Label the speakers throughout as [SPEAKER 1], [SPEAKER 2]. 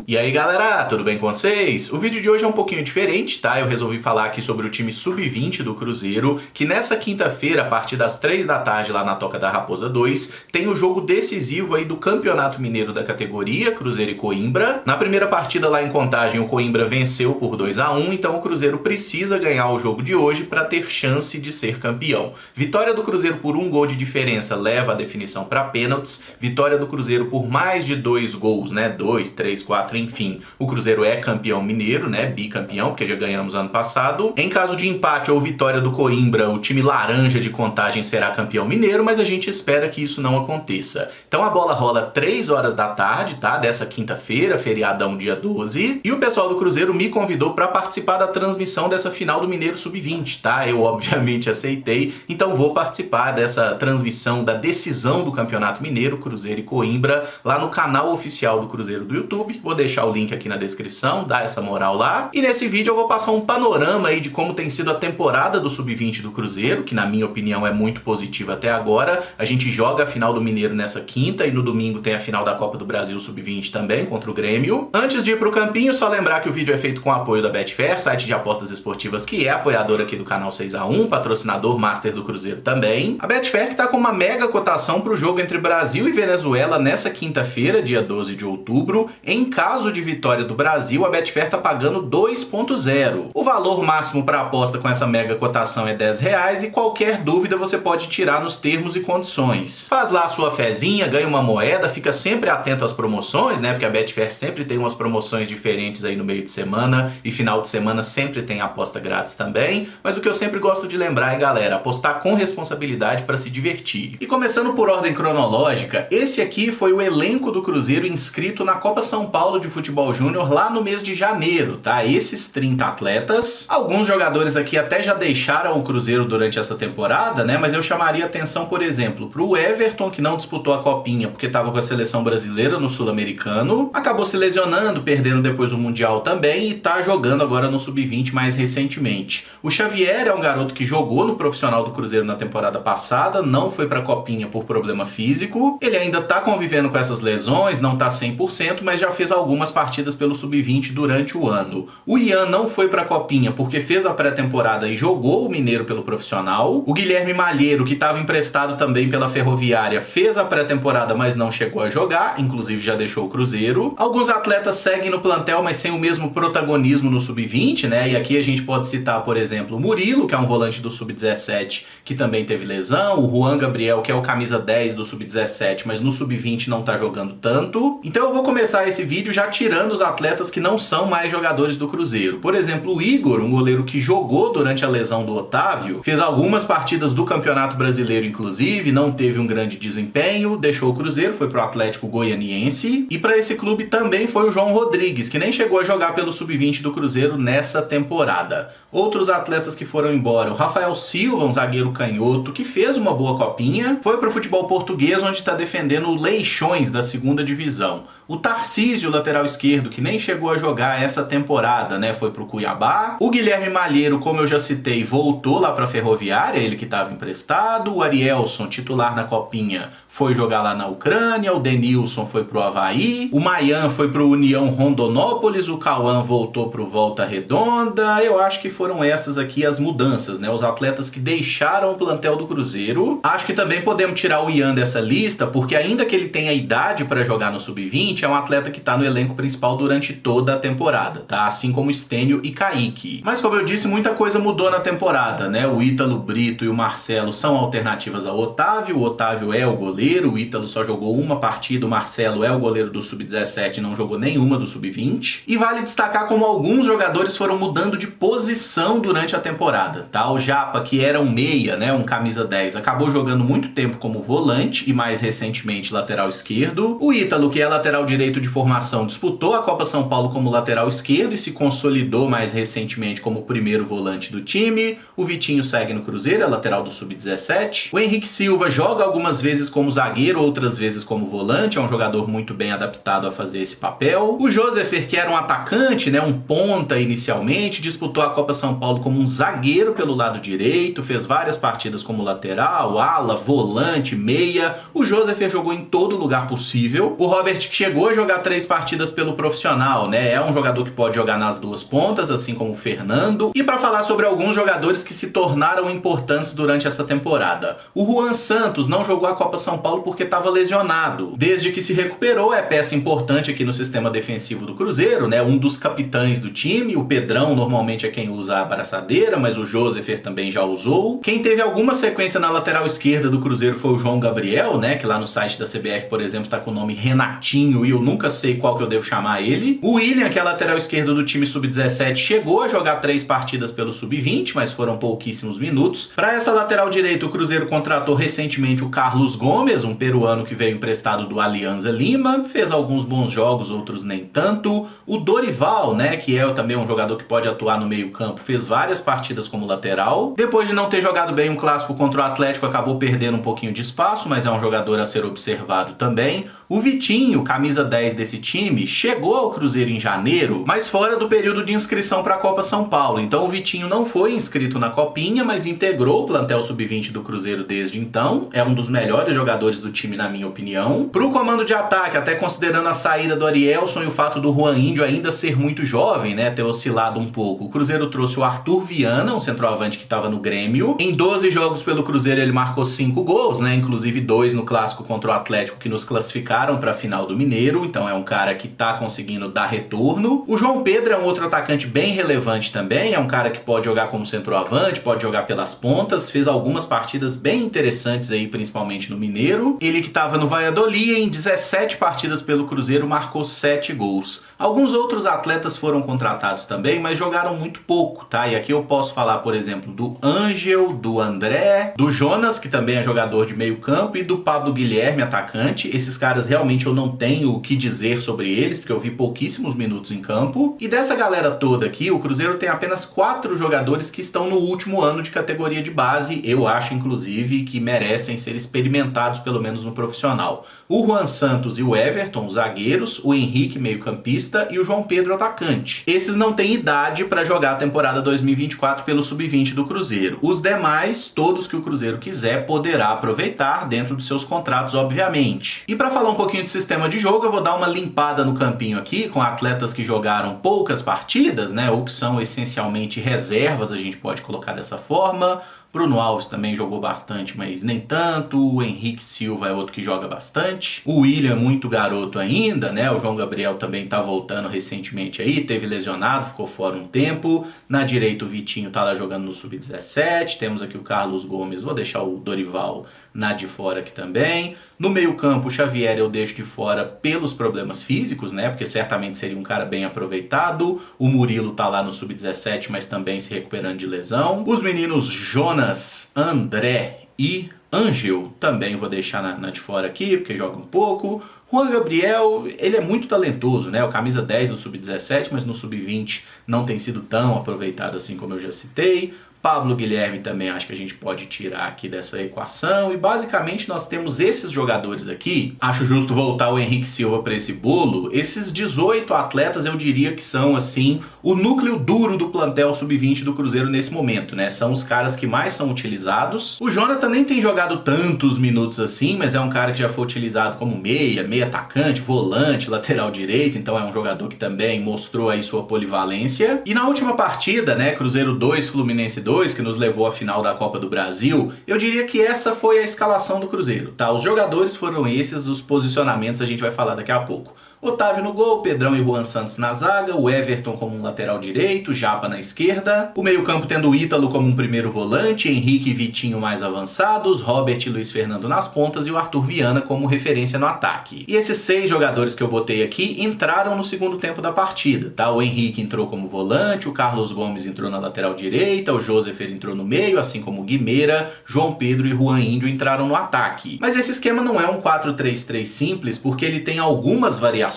[SPEAKER 1] E aí galera, tudo bem com vocês? O vídeo de hoje é um pouquinho diferente, tá? Eu resolvi falar aqui sobre o time Sub-20 do Cruzeiro, que nessa quinta-feira, a partir das 3 da tarde lá na Toca da Raposa 2, tem o jogo decisivo aí do Campeonato Mineiro da categoria, Cruzeiro e Coimbra. Na primeira partida lá em Contagem, o Coimbra venceu por 2-1, então o Cruzeiro precisa ganhar o jogo de hoje para ter chance de ser campeão. Vitória do Cruzeiro por 1 gol de diferença leva a definição para pênaltis, vitória do Cruzeiro por mais de 2 gols, né? 2, 3, 4, enfim, o Cruzeiro é campeão mineiro, né? Bicampeão, porque já ganhamos ano passado. Em caso de empate ou vitória do Coimbra, o time laranja de Contagem será campeão mineiro, mas a gente espera que isso não aconteça. Então a bola rola 3 horas da tarde, tá? Dessa quinta-feira, feriadão dia 12. E o pessoal do Cruzeiro me convidou para participar da transmissão dessa final do Mineiro Sub-20, tá? Eu obviamente aceitei, então vou participar dessa transmissão da decisão do Campeonato Mineiro, Cruzeiro e Coimbra, lá no canal oficial do Cruzeiro do YouTube. Vou deixar o link aqui na descrição, dá essa moral lá. E nesse vídeo eu vou passar um panorama aí de como tem sido a temporada do Sub-20 do Cruzeiro, que na minha opinião é muito positiva até agora. A gente joga a final do Mineiro nessa quinta e no domingo tem a final da Copa do Brasil Sub-20 também, contra o Grêmio. Antes de ir pro campinho, só lembrar que o vídeo é feito com o apoio da Betfair, site de apostas esportivas que é apoiador aqui do canal 6x1, patrocinador master do Cruzeiro também. A Betfair que tá com uma mega cotação pro jogo entre Brasil e Venezuela nessa quinta-feira, dia 12 de outubro. Em caso de vitória do Brasil, a Betfair tá pagando 2.0. O valor máximo para aposta com essa mega cotação é R$10 e qualquer dúvida você pode tirar nos termos e condições. Faz lá a sua fezinha, ganha uma moeda, fica sempre atento às promoções, né? Porque a Betfair sempre tem umas promoções diferentes aí no meio de semana e final de semana sempre tem aposta grátis também. Mas o que eu sempre gosto de lembrar é, galera, apostar com responsabilidade para se divertir. E começando por ordem cronológica, esse aqui foi o elenco do Cruzeiro inscrito na Copa São Paulo de Futebol Júnior lá no mês de janeiro, tá? Esses 30 atletas. Alguns jogadores aqui até já deixaram o Cruzeiro durante essa temporada, né? Mas eu chamaria atenção, por exemplo, pro Everton, que não disputou a Copinha porque estava com a seleção brasileira no Sul-Americano. Acabou se lesionando, perdendo depois o Mundial também e tá jogando agora no Sub-20 mais recentemente. O Xavier é um garoto que jogou no profissional do Cruzeiro na temporada passada, não foi pra Copinha por problema físico. Ele ainda tá convivendo com essas lesões, não tá 100%, mas já fez algumas partidas pelo Sub-20 durante o ano. O Ian não foi pra Copinha porque fez a pré-temporada e jogou o Mineiro pelo profissional. O Guilherme Malheiro, que estava emprestado também pela Ferroviária, fez a pré-temporada, mas não chegou a jogar, inclusive já deixou o Cruzeiro. Alguns atletas seguem no plantel, mas sem o mesmo protagonismo no Sub-20, né? E aqui a gente pode citar, por exemplo, o Murilo, que é um volante do Sub-17, que também teve lesão, o Juan Gabriel, que é o camisa 10 do Sub-17, mas no Sub-20 não tá jogando tanto. Então eu vou começar esse vídeo já tirando os atletas que não são mais jogadores do Cruzeiro. Por exemplo, o Igor, um goleiro que jogou durante a lesão do Otávio, fez algumas partidas do Campeonato Brasileiro, inclusive, não teve um grande desempenho, deixou o Cruzeiro, foi pro Atlético Goianiense. E para esse clube também foi o João Rodrigues, que nem chegou a jogar pelo Sub-20 do Cruzeiro nessa temporada. Outros atletas que foram embora, o Rafael Silva, um zagueiro canhoto, que fez uma boa copinha, foi pro futebol português, onde está defendendo o Leixões da 2ª divisão. O Tarcísio, lateral esquerdo, que nem chegou a jogar essa temporada, né? Foi pro Cuiabá. O Guilherme Malheiro, como eu já citei, voltou lá pra Ferroviária, ele que estava emprestado. O Arielson, titular na Copinha, foi jogar lá na Ucrânia. O Denilson foi pro Avaí. O Mayan foi pro União Rondonópolis. O Cauã voltou pro Volta Redonda. Eu acho que foram essas aqui as mudanças, né? Os atletas que deixaram o plantel do Cruzeiro. Acho que também podemos tirar o Ian dessa lista, porque ainda que ele tenha idade para jogar no Sub-20, é um atleta que tá no elenco principal durante toda a temporada, tá? Assim como Stênio e Kaique. Mas como eu disse, muita coisa mudou na temporada, né? O Ítalo Brito e o Marcelo são alternativas ao Otávio. O Otávio é o goleiro, o Ítalo só jogou uma partida, o Marcelo é o goleiro do Sub-17 e não jogou nenhuma do Sub-20. E vale destacar como alguns jogadores foram mudando de posição durante a temporada, tá? O Japa, que era um meia, né? Um camisa 10, acabou jogando muito tempo como volante e mais recentemente lateral esquerdo. O Ítalo, que é lateral direito de formação, disputou a Copa São Paulo como lateral esquerdo e se consolidou mais recentemente como o primeiro volante do time. O Vitinho segue no Cruzeiro, é lateral do Sub-17. O Henrique Silva joga algumas vezes como zagueiro, outras vezes como volante, é um jogador muito bem adaptado a fazer esse papel. O Josefer, que era um atacante, né, um ponta inicialmente, disputou a Copa São Paulo como um zagueiro pelo lado direito, fez várias partidas como lateral, ala, volante, meia. O Josefer jogou em todo lugar possível. O Robert, que chegou a jogar 3 partidas partidas pelo profissional, né? É um jogador que pode jogar nas duas pontas, assim como o Fernando. E para falar sobre alguns jogadores que se tornaram importantes durante essa temporada. O Juan Santos não jogou a Copa São Paulo porque estava lesionado. Desde que se recuperou, é peça importante aqui no sistema defensivo do Cruzeiro, né? Um dos capitães do time. O Pedrão normalmente é quem usa a abraçadeira, mas o Josefer também já usou. Quem teve alguma sequência na lateral esquerda do Cruzeiro foi o João Gabriel, né? Que lá no site da CBF, por exemplo, tá com o nome Renatinho e eu nunca sei qual que eu devo chamar ele. O William, que é a lateral esquerda do time sub-17, chegou a jogar 3 partidas pelo sub-20, mas foram pouquíssimos minutos. Para essa lateral direita, o Cruzeiro contratou recentemente o Carlos Gomes, um peruano que veio emprestado do Alianza Lima, fez alguns bons jogos, outros nem tanto. O Dorival, né, que é também um jogador que pode atuar no meio-campo, fez várias partidas como lateral. Depois de não ter jogado bem um clássico contra o Atlético, acabou perdendo um pouquinho de espaço, mas é um jogador a ser observado também. O Vitinho, camisa 10 desse time, chegou ao Cruzeiro em janeiro, mas fora do período de inscrição para a Copa São Paulo. Então o Vitinho não foi inscrito na Copinha, mas integrou o plantel sub-20 do Cruzeiro desde então. É um dos melhores jogadores do time, na minha opinião. Para o comando de ataque, até considerando a saída do Arielson e o fato do Juan Índio ainda ser muito jovem, né, ter oscilado um pouco, o Cruzeiro trouxe o Arthur Viana, um centroavante que estava no Grêmio. Em 12 jogos pelo Cruzeiro ele marcou 5 gols, né, inclusive 2 no clássico contra o Atlético que nos classificaram para a final do Mineiro. Então é um cara que tá conseguindo dar retorno. O João Pedro é um outro atacante bem relevante também, é um cara que pode jogar como centroavante, pode jogar pelas pontas, fez algumas partidas bem interessantes aí, principalmente no Mineiro. Ele que estava no Valladolid, em 17 partidas pelo Cruzeiro, marcou 7 gols. Alguns outros atletas foram contratados também, mas jogaram muito pouco, tá? E aqui eu posso falar, por exemplo, do Ângel, do André, do Jonas, que também é jogador de meio campo, e do Pablo Guilherme, atacante. Esses caras realmente eu não tenho o que dizer sobre eles, porque eu vi pouquíssimos minutos em campo. E dessa galera toda aqui, o Cruzeiro tem apenas 4 jogadores que estão no último ano de categoria de base. Eu acho, inclusive, que merecem ser experimentados, pelo menos no profissional. O Juan Santos e o Everton, os zagueiros, o Henrique, meio-campista, e o João Pedro, atacante. Esses não têm idade para jogar a temporada 2024 pelo sub-20 do Cruzeiro. Os demais, todos que o Cruzeiro quiser, poderá aproveitar dentro dos seus contratos, obviamente. E para falar um pouquinho de sistema de jogo, eu vou dar uma limpada no campinho aqui, com atletas que jogaram poucas partidas, né, ou que são essencialmente reservas, a gente pode colocar dessa forma. Bruno Alves também jogou bastante, mas nem tanto. O Henrique Silva é outro que joga bastante. O William, muito garoto ainda, né? O João Gabriel também tá voltando recentemente aí, teve lesionado, ficou fora um tempo. Na direita o Vitinho tá lá jogando no Sub-17. Temos aqui o Carlos Gomes, vou deixar o Dorival na de fora aqui também. No meio-campo, o Xavier eu deixo de fora pelos problemas físicos, né? Porque certamente seria um cara bem aproveitado. O Murilo tá lá no Sub-17, mas também se recuperando de lesão. Os meninos Jonas, André e Ângel também vou deixar na de fora aqui, porque joga um pouco. Juan Gabriel, ele é muito talentoso, né? O camisa 10 no Sub-17, mas no Sub-20 não tem sido tão aproveitado assim como eu já citei. Pablo Guilherme também acho que a gente pode tirar aqui dessa equação. E basicamente nós temos esses jogadores aqui. Acho justo voltar o Henrique Silva para esse bolo. Esses 18 atletas eu diria que são assim o núcleo duro do plantel sub-20 do Cruzeiro nesse momento, né? São os caras que mais são utilizados. O Jonathan nem tem jogado tantos minutos assim, mas é um cara que já foi utilizado como meia atacante, volante, lateral direito. Então é um jogador que também mostrou aí sua polivalência. E na última partida, né, Cruzeiro 2, Fluminense 2, que nos levou à final da Copa do Brasil, eu diria que essa foi a escalação do Cruzeiro, tá? Os jogadores foram esses, os posicionamentos a gente vai falar daqui a pouco. Otávio no gol, Pedrão e Juan Santos na zaga, o Everton como um lateral direito, Japa na esquerda, o meio-campo tendo o Ítalo como um primeiro volante, Henrique e Vitinho mais avançados, Robert e Luiz Fernando nas pontas e o Arthur Viana como referência no ataque. E esses 6 jogadores que eu botei aqui entraram no segundo tempo da partida, tá? O Henrique entrou como volante, o Carlos Gomes entrou na lateral direita, o Josefer entrou no meio, assim como o Guimeira, João Pedro e Juan Índio entraram no ataque. Mas esse esquema não é um 4-3-3 simples, porque ele tem algumas variações.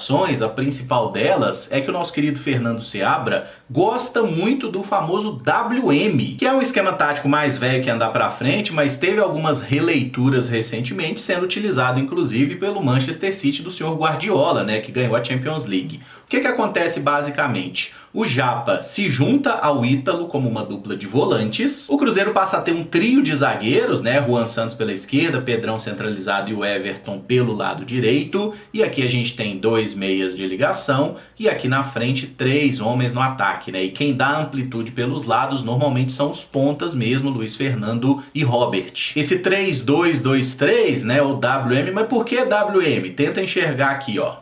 [SPEAKER 1] A principal delas é que o nosso querido Fernando Seabra gosta muito do famoso WM, que é um esquema tático mais velho que andar pra frente, mas teve algumas releituras recentemente, sendo utilizado inclusive pelo Manchester City do senhor Guardiola, né, que ganhou a Champions League. O que acontece basicamente? O Japa se junta ao Ítalo como uma dupla de volantes. O Cruzeiro passa a ter um trio de zagueiros, né? Juan Santos pela esquerda, Pedrão centralizado e o Everton pelo lado direito. E aqui a gente tem 2 meias de ligação e aqui na frente 3 homens no ataque, né? E quem dá amplitude pelos lados normalmente são os pontas mesmo, Luiz Fernando e Robert. Esse 3-2-2-3, né? O WM, mas por que WM? Tenta enxergar aqui, ó.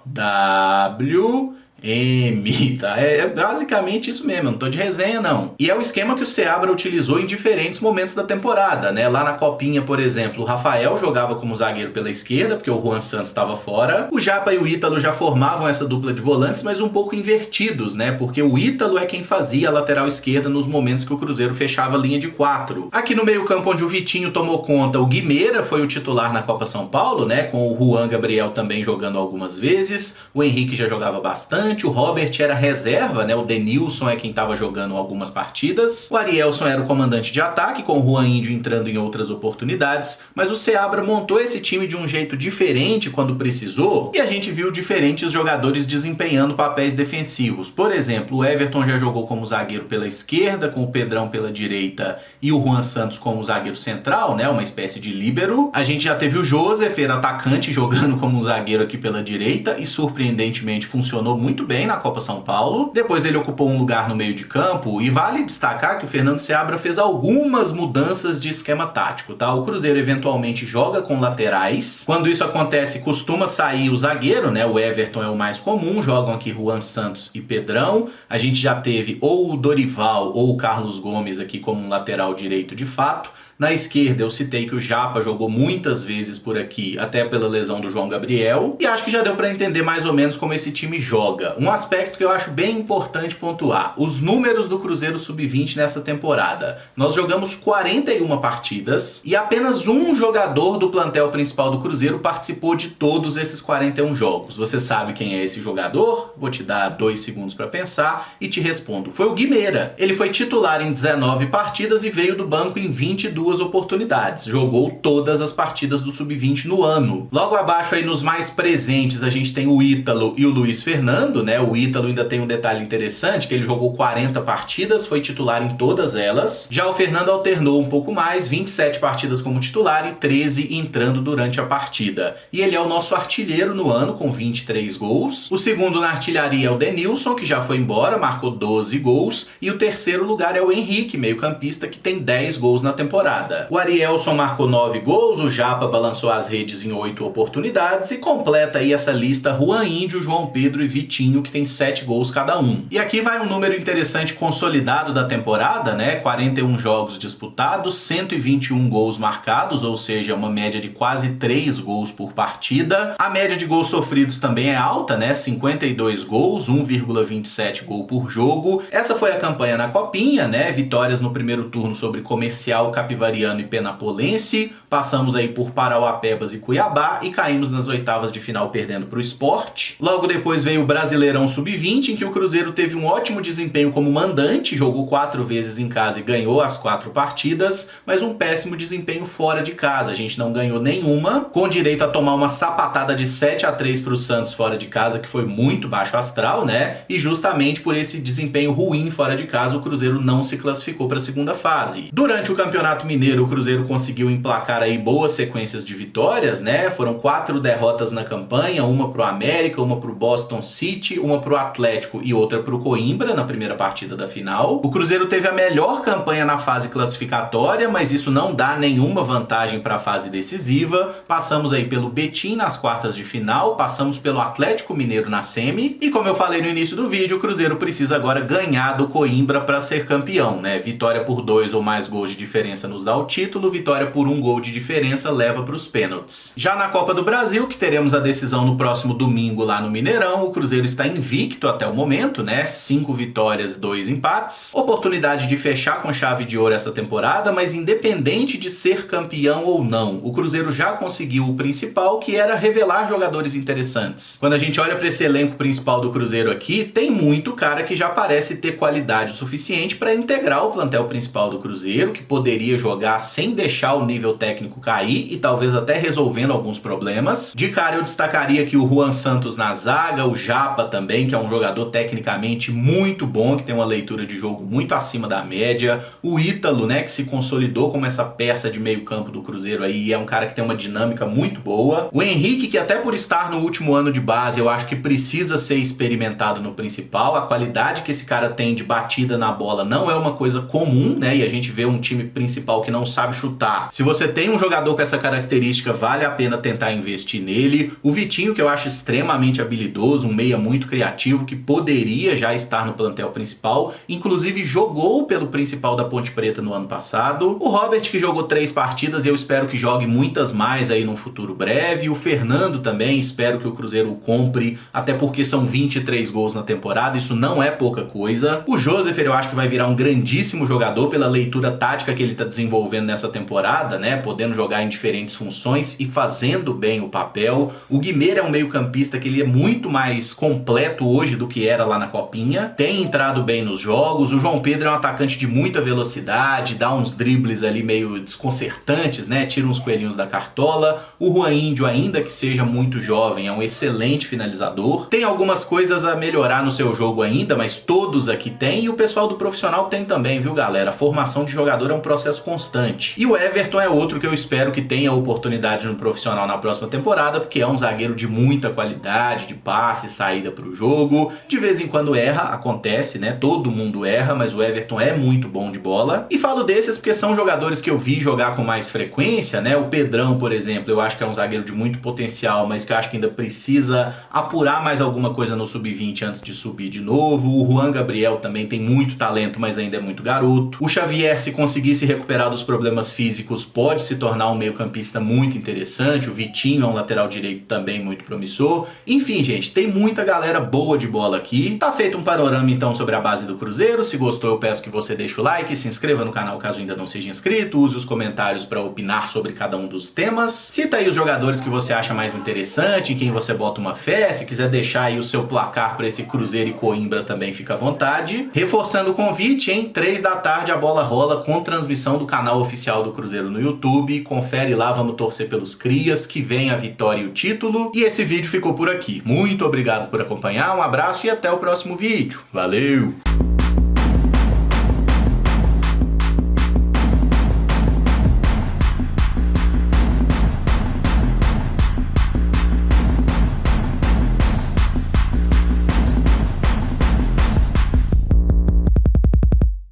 [SPEAKER 1] tá? É basicamente isso mesmo, eu não tô de resenha não. E é o esquema que o Seabra utilizou em diferentes momentos da temporada, né? Lá na Copinha, por exemplo, o Rafael jogava como zagueiro pela esquerda, porque o Juan Santos estava fora. O Japa e o Ítalo já formavam essa dupla de volantes, mas um pouco invertidos, né? Porque o Ítalo é quem fazia a lateral esquerda nos momentos que o Cruzeiro fechava a linha de 4. Aqui no meio campo, onde o Vitinho tomou conta, o Guimeira foi o titular na Copa São Paulo, né? Com o Juan Gabriel também jogando algumas vezes. O Henrique já jogava bastante. O Robert era reserva, né? O Denilson é quem estava jogando algumas partidas. O Arielson era o comandante de ataque, com o Juan Índio entrando em outras oportunidades. Mas o Seabra montou esse time de um jeito diferente quando precisou, e a gente viu diferentes jogadores desempenhando papéis defensivos. Por exemplo, o Everton já jogou como zagueiro pela esquerda, com o Pedrão pela direita e o Juan Santos como zagueiro central, né? Uma espécie de líbero. A gente já teve o Joseph, era atacante, jogando como zagueiro aqui pela direita, e surpreendentemente funcionou muito bem na Copa São Paulo. Depois ele ocupou um lugar no meio de campo, e vale destacar que o Fernando Seabra fez algumas mudanças de esquema tático, tá? O Cruzeiro eventualmente joga com laterais. Quando isso acontece, costuma sair o zagueiro, né? O Everton é o mais comum, jogam aqui Juan Santos e Pedrão. A gente já teve ou o Dorival ou o Carlos Gomes aqui como um lateral direito de fato. Na esquerda eu citei que o Japa jogou muitas vezes por aqui, até pela lesão do João Gabriel, e acho que já deu para entender mais ou menos como esse time joga. Um aspecto que eu acho bem importante pontuar: os números do Cruzeiro Sub-20 nessa temporada. Nós jogamos 41 partidas e apenas um jogador do plantel principal do Cruzeiro participou de todos esses 41 jogos. Você sabe quem é esse jogador? Vou te dar 2 segundos para pensar e te respondo. Foi o Guimeira. Ele foi titular em 19 partidas e veio do banco em 22 oportunidades. Jogou todas as partidas do Sub-20 no ano. Logo abaixo aí nos mais presentes a gente tem o Ítalo e o Luiz Fernando, né? O Ítalo ainda tem um detalhe interessante, que ele jogou 40 partidas, foi titular em todas elas. Já o Fernando alternou um pouco mais, 27 partidas como titular e 13 entrando durante a partida. E ele é o nosso artilheiro no ano, com 23 gols. O segundo na artilharia é o Denilson, que já foi embora, marcou 12 gols. E o terceiro lugar é o Henrique, meio-campista, que tem 10 gols na temporada. O Arielson marcou 9 gols, o Japa balançou as redes em 8 oportunidades e completa aí essa lista Juan Índio, João Pedro e Vitinho, que tem 7 gols cada um. E aqui vai um número interessante consolidado da temporada, né? 41 jogos disputados, 121 gols marcados, ou seja, uma média de quase 3 gols por partida. A média de gols sofridos também é alta, né? 52 gols, 1,27 gol por jogo. Essa foi a campanha na Copinha, né? Vitórias no primeiro turno sobre Comercial, Capivariano e Penapolense, passamos aí por Parauapebas e Cuiabá e caímos nas oitavas de final perdendo para o Sport. Logo depois veio o Brasileirão Sub-20, em que o Cruzeiro teve um ótimo desempenho como mandante, jogou 4 vezes em casa e ganhou as 4 partidas, mas um péssimo desempenho fora de casa. A gente não ganhou nenhuma, com direito a tomar uma sapatada de 7-3 para o Santos fora de casa, que foi muito baixo astral, né? E justamente por esse desempenho ruim fora de casa, o Cruzeiro não se classificou para a segunda fase. Durante o Campeonato Mineiro, o Cruzeiro conseguiu emplacar aí boas sequências de vitórias, né? Foram 4 derrotas na campanha, uma pro América, uma pro Boston City, uma pro Atlético e outra pro Coimbra na primeira partida da final. O Cruzeiro teve a melhor campanha na fase classificatória, mas isso não dá nenhuma vantagem para a fase decisiva. Passamos aí pelo Betim nas quartas de final, passamos pelo Atlético Mineiro na semi, e como eu falei no início do vídeo, o Cruzeiro precisa agora ganhar do Coimbra para ser campeão, né? Vitória por 2 ou mais gols de diferença nos dá o título, vitória por 1 gol de de diferença leva para os pênaltis. Já na Copa do Brasil, que teremos a decisão no próximo domingo lá no Mineirão, o Cruzeiro está invicto até o momento, né? 5 vitórias, 2 empates. Oportunidade de fechar com chave de ouro essa temporada, mas independente de ser campeão ou não, o Cruzeiro já conseguiu o principal, que era revelar jogadores interessantes. Quando a gente olha para esse elenco principal do Cruzeiro aqui, tem muito cara que já parece ter qualidade o suficiente para integrar o plantel principal do Cruzeiro, que poderia jogar sem deixar o nível técnico cair e talvez até resolvendo alguns problemas. De cara eu destacaria aqui o Juan Santos na zaga, o Japa também, que é um jogador tecnicamente muito bom, que tem uma leitura de jogo muito acima da média. O Ítalo, né, que se consolidou como essa peça de meio campo do Cruzeiro aí, e é um cara que tem uma dinâmica muito boa. O Henrique, que até por estar no último ano de base, eu acho que precisa ser experimentado no principal. A qualidade que esse cara tem de batida na bola não é uma coisa comum, né, e a gente vê um time principal que não sabe chutar. Se você tem um jogador com essa característica, vale a pena tentar investir nele. O Vitinho, que eu acho extremamente habilidoso, um meia muito criativo, que poderia já estar no plantel principal, inclusive jogou pelo principal da Ponte Preta no ano passado. O Robert, que jogou 3 partidas e eu espero que jogue muitas mais aí num futuro breve. O Fernando também, espero que o Cruzeiro o compre, até porque são 23 gols na temporada, isso não é pouca coisa. O Joseph, eu acho que vai virar um grandíssimo jogador pela leitura tática que ele está desenvolvendo nessa temporada, né, podendo jogar em diferentes funções e fazendo bem o papel. O Guimeira é um meio-campista que ele é muito mais completo hoje do que era lá na Copinha, tem entrado bem nos jogos. O João Pedro é um atacante de muita velocidade, dá uns dribles ali meio desconcertantes, né, tira uns coelhinhos da cartola. O Juan Índio, ainda que seja muito jovem, é um excelente finalizador. Tem algumas coisas a melhorar no seu jogo ainda, mas todos aqui tem, e o pessoal do profissional tem também, viu, galera? A formação de jogador é um processo constante. E o Everton é outro que eu espero que tenha oportunidade no profissional na próxima temporada, porque é um zagueiro de muita qualidade, de passe, saída pro jogo. De vez em quando erra, acontece, né? Todo mundo erra, mas o Everton é muito bom de bola. E falo desses porque são jogadores que eu vi jogar com mais frequência, né? O Pedrão, por exemplo, eu acho que é um zagueiro de muito potencial, mas que eu acho que ainda precisa apurar mais alguma coisa no sub-20 antes de subir de novo. O Juan Gabriel também tem muito talento, mas ainda é muito garoto. O Xavier, se conseguir se recuperar dos problemas físicos, pode se tornar um meio-campista muito interessante. O Vitinho é um lateral direito também muito promissor. Enfim, gente, tem muita galera boa de bola aqui. Tá feito um panorama então sobre a base do Cruzeiro. Se gostou, eu peço que você deixe o like, se inscreva no canal caso ainda não seja inscrito, use os comentários para opinar sobre cada um dos temas. Cita aí os jogadores que você acha mais interessante, em quem você bota uma fé. Se quiser deixar aí o seu placar para esse Cruzeiro e Coimbra também, fica à vontade. Reforçando o convite, em 3 da tarde a bola rola com transmissão do canal oficial do Cruzeiro no YouTube. Confere lá, vamos torcer pelos crias, que vem a vitória e o título. E esse vídeo ficou por aqui. Muito obrigado por acompanhar, um abraço e até o próximo vídeo. Valeu!